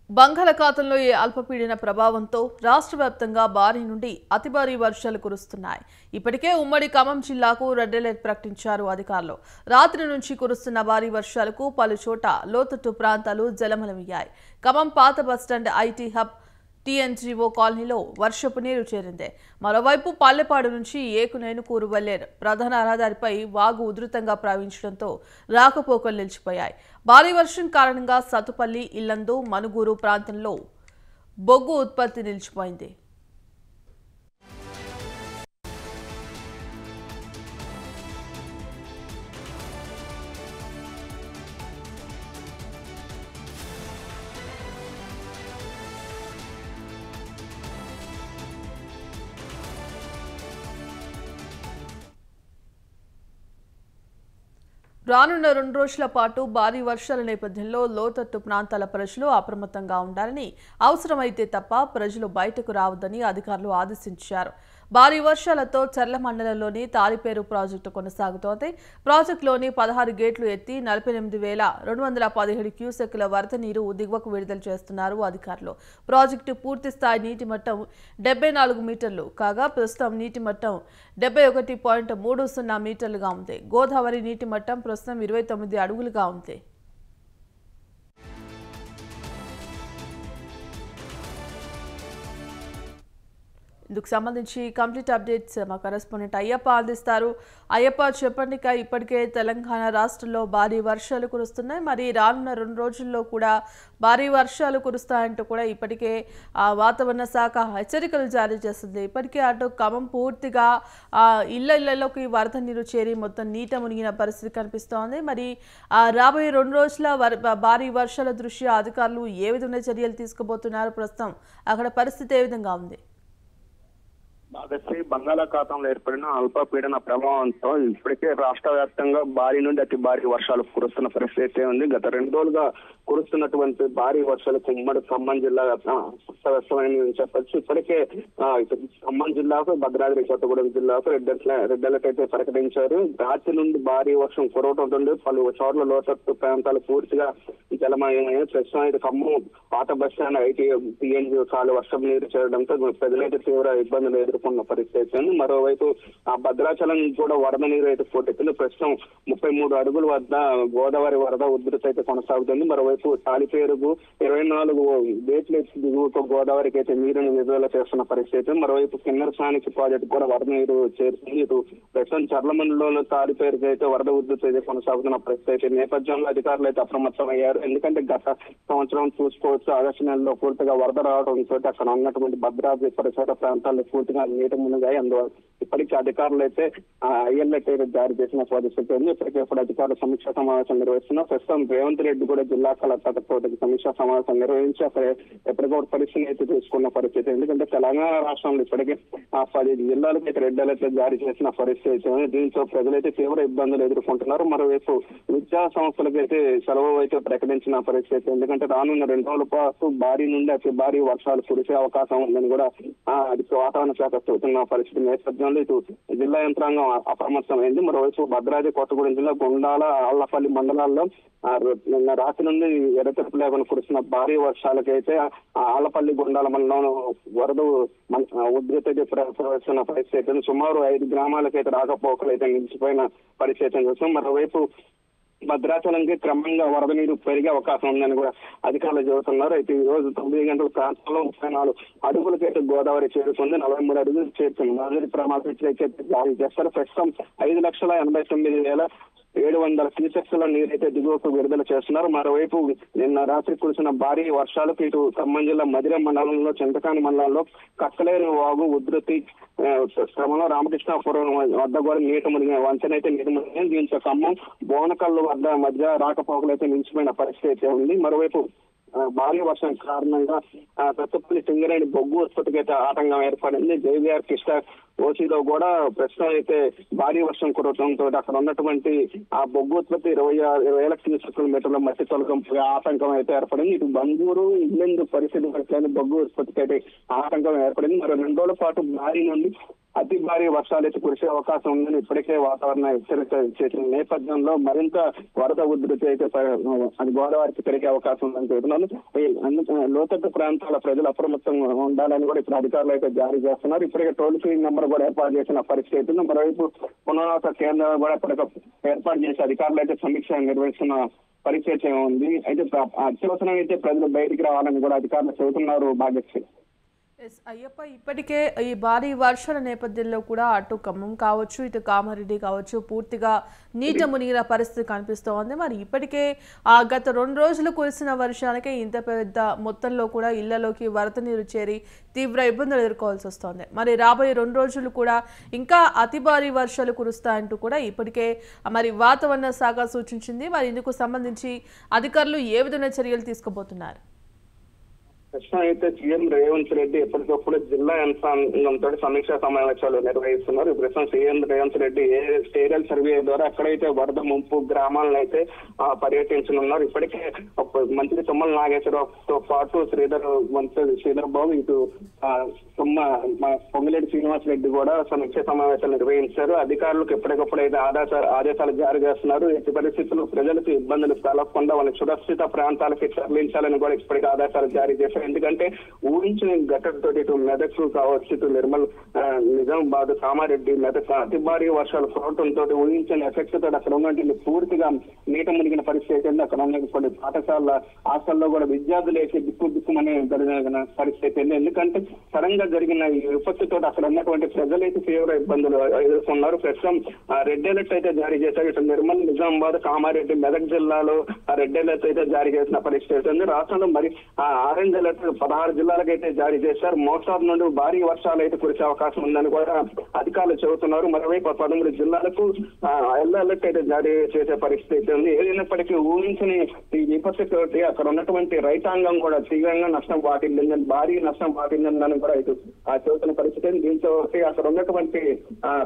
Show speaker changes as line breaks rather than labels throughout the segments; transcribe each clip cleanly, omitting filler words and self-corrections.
బంగాళాఖాతంలో ఈ అల్పపీడన ప్రభావంతో రాష్ట్ర వ్యాప్తంగా భారీ నుండి అతి భారీ వర్షాలు కురుస్తున్నాయి. ఇప్పటికే ఉమ్మడి ఖమ్మం జిల్లాకు రెడ్ అలర్ట్ ప్రకటించారు అధికారులు. రాత్రి నుంచి కురుస్తున్న భారీ వర్షాలకు పలు చోట లోతట్టు ప్రాంతాలు జలమలమయ్యాయి. ఖమ్మం పాత బస్టాండ్ ఐటీ హబ్ టీఎన్జీఓ కాలనీలో వర్షపు నీరు చేరింది. మరోవైపు పల్లెపాడు నుంచి ఏకునేనుకూరు వల్లేరు ప్రధాన రహదారిపై వాగు ఉధృతంగా ప్రవహించడంతో రాకపోకలు నిలిచిపోయాయి. భారీ వర్షం కారణంగా సతుపల్లి, ఇల్లందు, మనుగూరు ప్రాంతంలో బొగ్గు ఉత్పత్తి నిలిచిపోయింది. రానున్న 2 రోజుల పాటు భారీ వర్షాల నేపథ్యంలో లోతట్టు ప్రాంతాల ప్రజలు అప్రమత్తంగా ఉండాలని, అవసరమైతే తప్ప ప్రజలు బయటకు రావద్దని అధికారులు ఆదేశించారు. భారీ వర్షాలతో చర్ల మండలంలోని తాలిపేరు ప్రాజెక్టు కొనసాగుతోంది. ప్రాజెక్టులోని 16 గేట్లు ఎత్తి 48,217 క్యూసెక్కుల వరద నీరు దిగువకు విడుదల చేస్తున్నారు అధికారులు. ప్రాజెక్టు పూర్తి స్థాయి నీటి మట్టం 74 మీటర్లు కాగా ప్రస్తుతం నీటి మట్టం 71.30 మీటర్లుగా ఉంది. గోదావరి నీటి మట్టం ప్రస్తుతం 29 అడుగులుగా ఉంది. ఇందుకు సంబంధించి కంప్లీట్ అప్డేట్స్ మా కరెస్పాండెంట్ అయ్యప్ప అందిస్తారు. అయ్యప్ప, చెప్పండి, ఇప్పటికే తెలంగాణ రాష్ట్రంలో భారీ వర్షాలు కురుస్తున్నాయి. మరి రానున్న 2 రోజుల్లో కూడా భారీ వర్షాలు కురుస్తాయంటూ కూడా ఇప్పటికే వాతావరణ శాఖ హెచ్చరికలు జారీ చేస్తుంది. ఇప్పటికే అటు ఖమ్మం పూర్తిగా ఇళ్లలోకి వరద నీరు చేరి మొత్తం నీట మునిగిన పరిస్థితి కనిపిస్తోంది. మరి రాబోయే 2 రోజుల భారీ వర్షాల దృష్ట్యా అధికారులు ఏ విధమైన చర్యలు తీసుకోబోతున్నారు? ప్రస్తుతం అక్కడ పరిస్థితి ఏ విధంగా ఉంది?
భాగశ్రీ బంగాళాఖాతంలో ఏర్పడిన అల్పపీడన ప్రభావంతో ఇప్పటికే రాష్ట్ర వ్యాప్తంగా భారీ నుండి అతి భారీ వర్షాలు కురుస్తున్న పరిస్థితి ఉంది. గత 2 రోజులుగా కురుస్తున్నటువంటి భారీ వర్షాలకు ఉమ్మడి ఖమ్మం జిల్లా అస్తవ్యస్తమైన చెప్పచ్చు. ఇప్పటికే ఖమ్మం జిల్లాకు, భద్రాద్రి కొత్తగూడెం జిల్లాకు రెడ్ అలర్ట్ అయితే ప్రకటించారు. రాత్రి నుండి భారీ వర్షం కురవటంతో పలు చోట్ల లోతట్టు ప్రాంతాలు పూర్తిగా జలమయమయ్యాయి. ప్రస్తుతం అయితే ఖమ్మం పాత బస్టాండ్ ఐటీ టీఎన్జీఓ కాలు వర్షం నీరు చేరడంతో ప్రజలైతే తీవ్ర ఇబ్బందులు ఎదుర్కొన్న పరిస్థితి ఉంది. మరోవైపు భద్రాచలం కూడా వరద నీరు అయితే పోటెత్తింది. ప్రస్తుతం 33 అడుగుల వద్ద గోదావరి వరద ఉధృతి అయితే కొనసాగుతుంది. మరోవైపు తాలిపేరుకు 24 గేట్లు దిగువకు గోదావరికి అయితే నీరుని విడుదల చేస్తున్న పరిస్థితి. మరోవైపు కిన్నెరసానికి ప్రాజెక్టు కూడా వరద నీరు చేరుతుంది. ఇటు ప్రస్తుతం చర్లమండలంలో తాలిపేరుకు అయితే వరద ఉధృతి అయితే కొనసాగుతున్న పరిస్థితి నేపథ్యంలో అధికారులు అయితే అప్రమత్తం అయ్యారు. ఎందుకంటే గత సంవత్సరం చూసుకోవచ్చు, ఆగస్టు నెలలో పూర్తిగా వరద రావడంతో అక్కడ ఉన్నటువంటి భద్రాద్రి పరిసర ప్రాంతాల్లో పూర్తిగా నీట మునిగాయి. అందువల్ల ఇప్పటికీ అధికారులు అయితే ఐఎల్ఎట్ అయితే జారీ చేసిన పరిస్థితి ఉంది. ఇప్పటికే అధికారులు సమీక్షా సమావేశం నిర్వహిస్తున్నారు. ప్రస్తుతం రేవంత్ రెడ్డి కూడా జిల్లా కలెక్టర్ సమీక్షా సమావేశం నిర్వహించి అక్కడ ఎప్పటికప్పుడు పరిస్థితిని అయితే తీసుకున్న పరిస్థితి. ఎందుకంటే తెలంగాణ రాష్ట్రంలో ఇప్పటికే 10 జిల్లాలకు అయితే రెడ్ అలర్ట్ జారీ చేసిన పరిస్థితి. దీంతో ప్రజలైతే తీవ్ర ఇబ్బందులు ఎదుర్కొంటున్నారు. మరోవైపు విద్యా సంస్థలకు అయితే సెలవు అయితే ప్రకటించిన పరిస్థితి. ఎందుకంటే రానున్న 2 రోజుల పాటు భారీ నుండి అతి భారీ వర్షాలు కురిసే అవకాశం ఉందని కూడా వాతావరణ శాఖ చెబుతున్న పరిస్థితి నేపథ్యంలో ఇటు జిల్లా యంత్రాంగం అప్రమత్తమైంది. మరోవైపు భద్రాద్రి కొత్తగూడెం జిల్లా గుండాల, ఆళ్లపల్లి మండలాల్లో నిన్న రాత్రి నుండి ఎడతెరపు లేకుండా కురుస్తున్న భారీ వర్షాలకైతే ఆళ్లపల్లి, గుండాల మండలంలో వరద ఉధృతి ప్రవహిస్తున్న పరిస్థితి. సుమారు 5 గ్రామాలకైతే రాకపోకలు అయితే నిలిచిపోయిన పరిస్థితి చూస్తాం. మరోవైపు భద్రాచలంకి క్రమంగా వరద నీరు పెరిగే అవకాశం ఉందని కూడా అధికారులు చెబుతున్నారు. అయితే ఈ రోజు 9 గంటల ప్రాంతంలో 34 అడుగులకైతే గోదావరి చేరుకుంది. 43 అడుగులు చేరుకుంది. మొదటి ప్రమాద హెచ్చరిక జారీ చేస్తారు. ప్రస్తుతం 5,89,700 క్యూసెక్స్ల నీరైతే దిగువకు విడుదల చేస్తున్నారు. మరోవైపు నిన్న రాత్రి కురిసిన భారీ వర్షాలకు ఇటు ఖమ్మం జిల్లా మదిర మండలంలో, చింతకాని మండలంలో కక్కలేరు వాగు ఉధృతి క్రమంలో రామకృష్ణాపురం వద్ద కూడా నీట మునిగిన వంతెనైతే నీట మునిగింది. దీంతో ఖమ్మం, బోనకల్లు వద్ద మధ్య రాకపోకలు అయితే నిలిచిపోయిన పరిస్థితి ఉంది. మరోవైపు భారీ వర్షం కారణంగా సత్తుపల్లి, సింగరేణి బొగ్గు ఉత్పత్తికి అయితే ఆటంకం ఏర్పడింది. జేవీఆర్ కృష్ణ ఓసీలో కూడా ప్రస్తుతం అయితే భారీ వర్షం కురవడంతో అక్కడ ఉన్నటువంటి ఆ బొగ్గు ఉత్పత్తి 20,000 క్యూసెక్కుల మీటర్ల మట్టి తొలగింపు ఆటంకం అయితే ఏర్పడింది. ఇటు బంగూరు, ఇల్లెందు పరిస్థితి బొగ్గు ఉత్పత్తికి అయితే ఆటంకం ఏర్పడింది. మరో 2 రోజుల పాటు భారీ నుండి అతి భారీ వర్షాలు అయితే కురిసే అవకాశం ఉందని ఇప్పటికే వాతావరణ హెచ్చరిక చేసిన నేపథ్యంలో మరింత వరద ఉధృతి అయితే అది గోదావరికి పెరిగే అవకాశం ఉందని చెబుతున్నాను. లోతట్టు ప్రాంతాల ప్రజలు అప్రమత్తంగా ఉండాలని కూడా ఇప్పుడు అధికారులు అయితే జారీ చేస్తున్నారు. ఇప్పటికే టోల్ ఫ్రీ నెంబర్ కూడా ఏర్పాటు చేసిన పరిస్థితి. మరోవైపు పునరావాస కేంద్రాలు కూడా ఏర్పాటు చేసి అధికారులు అయితే సమీక్ష నిర్వహిస్తున్న పరిస్థితి ఉంది. అయితే అత్యవసరం అయితే ప్రజలు బయటికి రావాలని కూడా అధికారులు చెబుతున్నారు. భాగ్యశ్రీ.
అయ్యప్ప, ఇప్పటికే ఈ భారీ వర్షాల నేపథ్యంలో కూడా అటు ఖమ్మం కావచ్చు, ఇటు కామారెడ్డి కావచ్చు, పూర్తిగా నీట మునిగిన పరిస్థితి కనిపిస్తోంది. మరి ఇప్పటికే గత 2 రోజులు కురిసిన వర్షాలకే ఇంత పెద్ద మొత్తంలో కూడా ఇళ్లలోకి వరద నీరు చేరి తీవ్ర ఇబ్బందులు ఎదుర్కోవాల్సి వస్తోంది. మరి రాబోయే 2 రోజులు కూడా ఇంకా అతి భారీ వర్షాలు కురుస్తాయంటూ కూడా ఇప్పటికే మరి వాతావరణ శాఖ సూచించింది. మరి ఇందుకు సంబంధించి అధికారులు ఏ విధమైన చర్యలు తీసుకోబోతున్నారు?
ప్రస్తుతం అయితే సీఎం రేవంత్ రెడ్డి ఎప్పటికప్పుడు జిల్లా యంత్రాంగంతో సమీక్షా సమావేశాలు నిర్వహిస్తున్నారు. ప్రస్తుతం CM Revanth Reddy aerial survey ద్వారా ఎక్కడైతే వరద ముంపు గ్రామాలను అయితే పర్యటించనున్నారు. ఇప్పటికే మంత్రి తుమ్మల నాగేశ్వరరావుతో పాటు శ్రీధర్ బాబు, ఇటు పొంగిలేటి శ్రీనివాస్ రెడ్డి కూడా సమీక్షా సమావేశాలు నిర్వహించారు. అధికారులకు ఎప్పటికప్పుడు అయితే ఆదేశాలు జారీ చేస్తున్నారు. ఎట్టి పరిస్థితుల్లో ప్రజలకు ఇబ్బందులు కలగకుండా వాళ్ళ సురక్షిత ప్రాంతాలకి తరలించాలని కూడా ఇప్పటికీ ఆదేశాలు జారీ చేశారు. ఎందుకంటే ఊహించిన ఘటనతో ఇటు మెదక్ కావచ్చు, ఇటు నిర్మల్, నిజామాబాద్, కామారెడ్డి, మెదక్ అతి భారీ వర్షాలు కురవడంతో ఊహించిన ఎఫెక్ట్ తోటి అక్కడ ఉన్నటువంటి పూర్తిగా నీట మునిగిన పరిస్థితి ఉంది. అక్కడ ఉన్నటువంటి పాఠశాల హాస్టల్లో కూడా విద్యార్థులు వేసి దిక్కుమని జరిగిన పరిస్థితి ఉంది. ఎందుకంటే సడన్ గా జరిగిన ఈ విపత్తుతో అక్కడ ఉన్నటువంటి ప్రజలైతే తీవ్ర ఇబ్బందులు ఎదుర్కొన్నారు. ప్రస్తుతం రెడ్ అలర్ట్ అయితే జారీ చేశారు. ఇటు నిర్మల్, నిజామాబాద్, కామారెడ్డి, మెదక్ జిల్లాలో రెడ్ అలర్ట్ అయితే జారీ చేసిన పరిస్థితి ఉంది. రాష్ట్రంలో మరి ఆరెంజ్ అలర్ట్ 16 జిల్లాలకైతే జారీ చేశారు. మోస్తారు నుండి భారీ వర్షాలు అయితే కురిసే అవకాశం ఉందని కూడా అధికారులు చెబుతున్నారు. మరోవైపు 13 జిల్లాలకు ఎల్లో అలర్ట్ అయితే జారీ చేసే పరిస్థితి ఉంది. ఏదైనప్పటికీ ఊహించని ఈ విపత్తుతోటి అక్కడ ఉన్నటువంటి రైతాంగం కూడా తీవ్రంగా నష్టం వాటిల్లిందని, భారీ నష్టం వాటిల్లిందని కూడా ఇటు చెబుతున్న పరిస్థితి. దీంతో అక్కడ ఉన్నటువంటి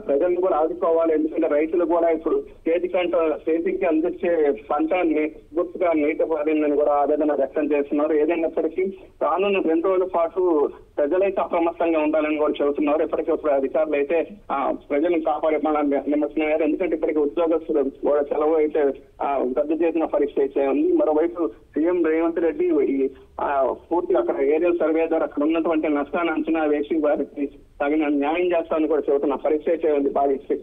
ప్రజలను కూడా ఆదుకోవాలి. ఎందుకంటే రైతులు కూడా ఇప్పుడు చేతికి అందించే పంటని గుర్తుగా నీట పారిందని కూడా ఆవేదన వ్యక్తం చేస్తున్నారు. ఏదైనప్పటికీ రానున్న 2 రోజుల పాటు ప్రజలైతే అప్రమత్తంగా ఉండాలని కూడా చెబుతున్నారు. ఎప్పటికప్పుడు అధికారులు అయితే ప్రజలను కాపాడే నిమగ్నమయ్యారు. ఎందుకంటే ఇప్పటికీ ఉద్యోగస్తులు కూడా సెలవు అయితే రద్దు చేసిన పరిస్థితి ఉంది. మరోవైపు సీఎం రేవంత్ రెడ్డి పూర్తిగా అక్కడ ఏరియల్ సర్వే ద్వారా అక్కడ ఉన్నటువంటి నష్టాన్ని అంచనా వేసి వారికి తగిన న్యాయం చేస్తామని కూడా చెబుతున్న పరిస్థితి ఉంది. బాగా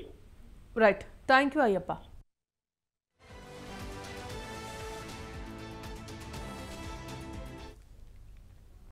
రైట్, థ్యాంక్ యూ అయ్యప్ప.